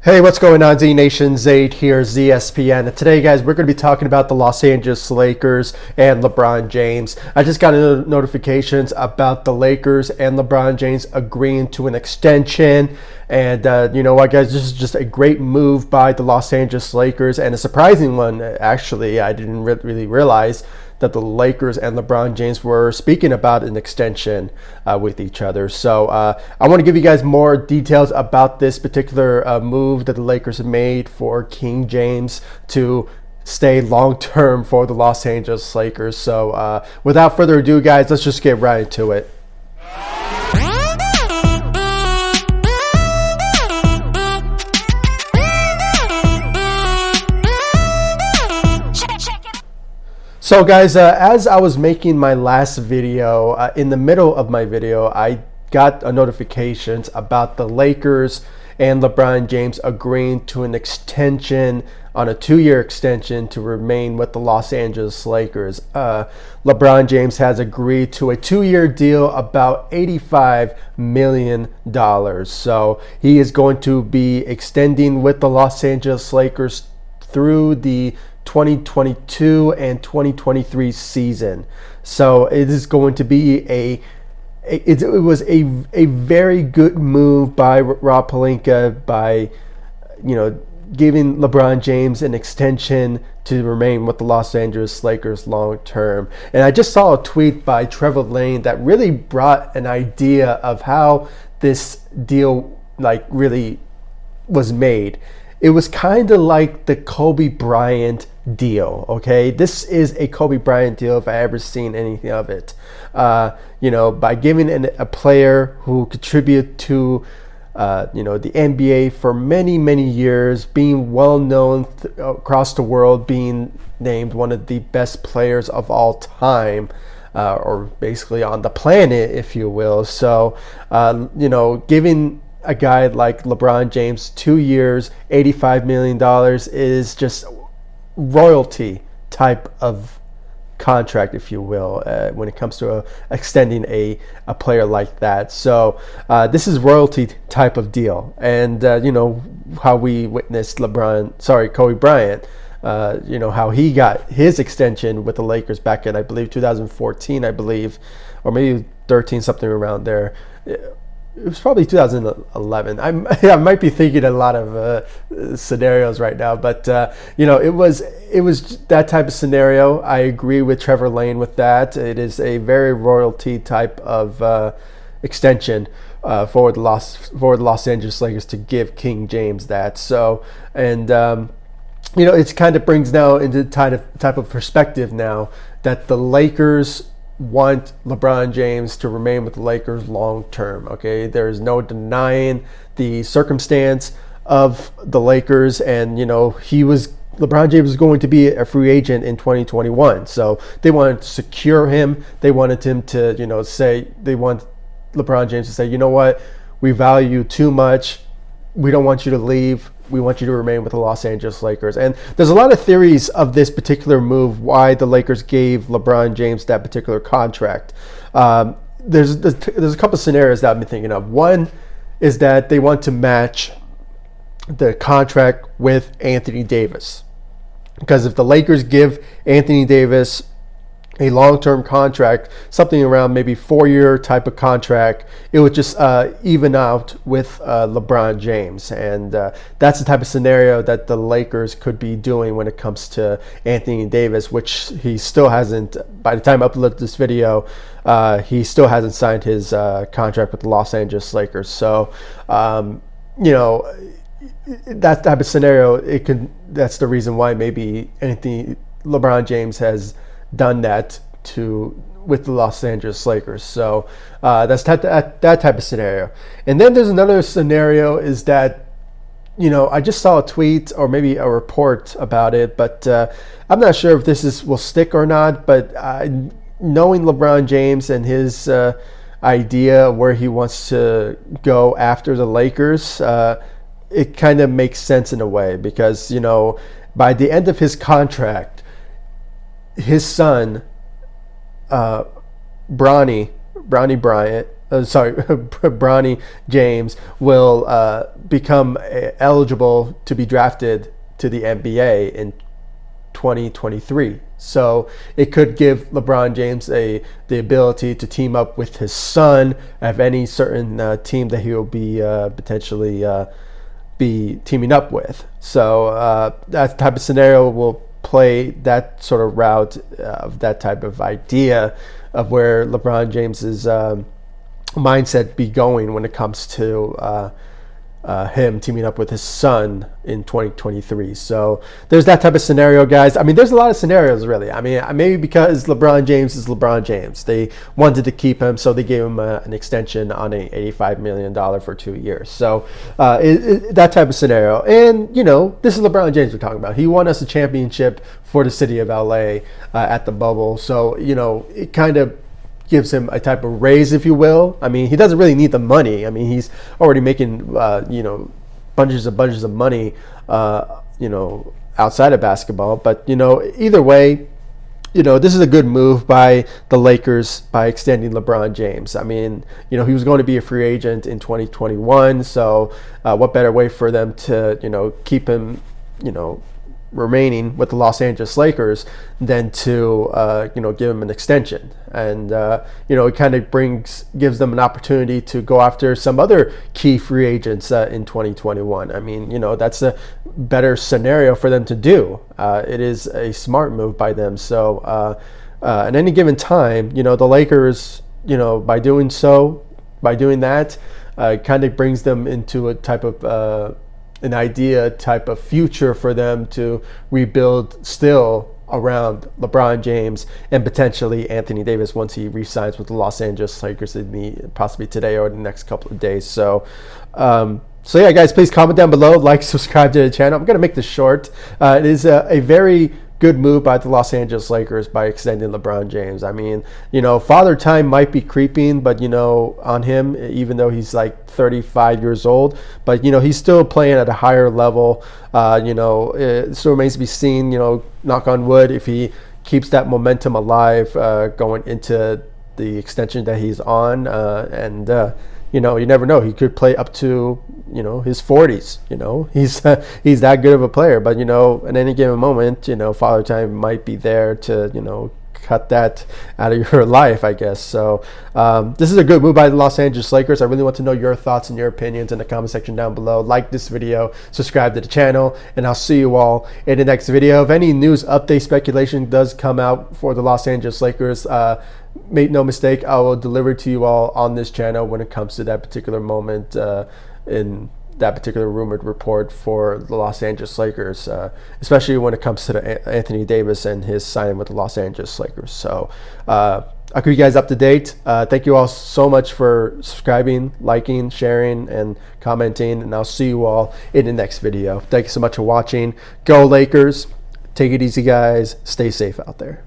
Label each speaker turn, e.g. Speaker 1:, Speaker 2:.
Speaker 1: Hey, what's going on, Z Nation? Zaid here, ZSPN. And today, guys, we're going to be talking about the Los Angeles Lakers and LeBron James. I just got notifications about the Lakers and LeBron James agreeing to an extension. And you know what, guys, this is just a great move by the Los Angeles Lakers, and a surprising one, actually. I didn't really realize that the Lakers and LeBron James were speaking about an extension with each other. So I want to give you guys more details about this particular move that the Lakers have made for King James to stay long-term for the Los Angeles Lakers. So without further ado, guys, let's just get right into it. So guys, as I was making my last video, in the middle of my video, I got a notifications about the Lakers and LeBron James agreeing to an extension, on a 2-year extension, to remain with the Los Angeles Lakers. LeBron James has agreed to a 2-year deal, about $85 million. So he is going to be extending with the Los Angeles Lakers through the 2022 and 2023 season. So it is going to be it was a very good move by Rob Pelinka, by giving LeBron James an extension to remain with the Los Angeles Lakers long term. And I just saw a tweet by Trevor Lane that really brought an idea of how this deal really was made. It was kind of like the Kobe Bryant deal, okay? This is a Kobe Bryant deal if I ever seen anything of it. By giving a player who contributed to the NBA for many, many years, being well known across the world, being named one of the best players of all time, or basically on the planet, if you will. So, giving a guy like LeBron James 2 years, $85 million is just royalty type of contract, if you will, when it comes to extending a player like that. So this is royalty type of deal. And how we witnessed Kobe Bryant, how he got his extension with the Lakers back in, I believe, 2014, or maybe 13, something around there. It was probably 2011. I might be thinking a lot of scenarios right now, but it was that type of scenario. I agree with Trevor Lane with that. It is a very royalty type of extension for the Los Angeles Lakers to give King James that. So, and it kind of brings now into type of perspective now that the Lakers want LeBron James to remain with the Lakers long term. Okay, there is no denying the circumstance of the Lakers, and LeBron James was going to be a free agent in 2021, so they wanted to secure him. They wanted him to they want LeBron James to say, you know what, we value you too much, we don't want you to leave, we want you to remain with the Los Angeles Lakers. And there's a lot of theories of this particular move, why the Lakers gave LeBron James that particular contract. There's a couple of scenarios that I've been thinking of. One is that they want to match the contract with Anthony Davis, because if the Lakers give Anthony Davis a long-term contract, something around maybe 4-year type of contract, it would just even out with LeBron James. And that's the type of scenario that the Lakers could be doing when it comes to Anthony Davis, which he still hasn't, by the time I upload this video, he still hasn't signed his contract with the Los Angeles Lakers. So, that type of scenario, that's the reason why maybe LeBron James has done that with the Los Angeles Lakers. So that's that type of scenario. And then there's another scenario, is that I just saw a tweet or maybe a report about it, but I'm not sure if this will stick or not. But knowing LeBron James and his idea of where he wants to go after the Lakers, it kind of makes sense in a way, because by the end of his contract, his son, Bronny Bryant, Bronny James will become eligible to be drafted to the NBA in 2023. So it could give LeBron James the ability to team up with his son of any certain team that he will be potentially be teaming up with. So that type of scenario will play that sort of route of that type of idea of where LeBron James's mindset be going when it comes to him teaming up with his son in 2023. So there's that type of scenario, guys. I mean, there's a lot of scenarios, really. I mean, maybe because LeBron James is LeBron James, they wanted to keep him, so they gave him an extension on a $85 million for 2 years. So that type of scenario. And, you know, this is LeBron James we're talking about. He won us a championship for the city of LA at the bubble. So, you know, it kind of gives him a type of raise, if you will. I mean, he doesn't really need the money. I mean, he's already making, you know, bunches of money, you know, outside of basketball. But, you know, either way, you know, this is a good move by the Lakers by extending LeBron James. I mean, you know, he was going to be a free agent in 2021. So what better way for them to, you know, keep him, you know, remaining with the Los Angeles Lakers than to you know, give him an extension. And you know, it kind of gives them an opportunity to go after some other key free agents in 2021. I mean, you know, that's a better scenario for them to do. It is a smart move by them. So at any given time, you know, the Lakers, you know, by doing that, kind of brings them into a type of an idea type of future for them to rebuild still around LeBron James and potentially Anthony Davis once he re-signs with the Los Angeles Lakers possibly today or the next couple of days. So so yeah, guys, please comment down below, like, subscribe to the channel. I'm going to make this short. It is a very good move by the Los Angeles Lakers by extending LeBron James. I mean, you know, father time might be creeping, but, you know, on him, even though he's like 35 years old, but, you know, he's still playing at a higher level. You know, it still remains to be seen, you know, knock on wood, if he keeps that momentum alive going into the extension that he's on. You know, you never know. He could play up to, you know, his 40s. You know, he's that good of a player. But, you know, at any given moment, you know, father time might be there to, you know, cut that out of your life, I guess. So this is a good move by the Los Angeles Lakers. I really want to know your thoughts and your opinions in the comment section down below. Like this video, subscribe to the channel, and I'll see you all in the next video. If any news update speculation does come out for the Los Angeles Lakers, make no mistake, I will deliver to you all on this channel when it comes to that particular moment in that particular rumored report for the Los Angeles Lakers, especially when it comes to Anthony Davis and his signing with the Los Angeles Lakers. So I'll keep you guys up to date. Thank you all so much for subscribing, liking, sharing, and commenting, and I'll see you all in the next video. Thank you so much for watching. Go Lakers. Take it easy, guys. Stay safe out there.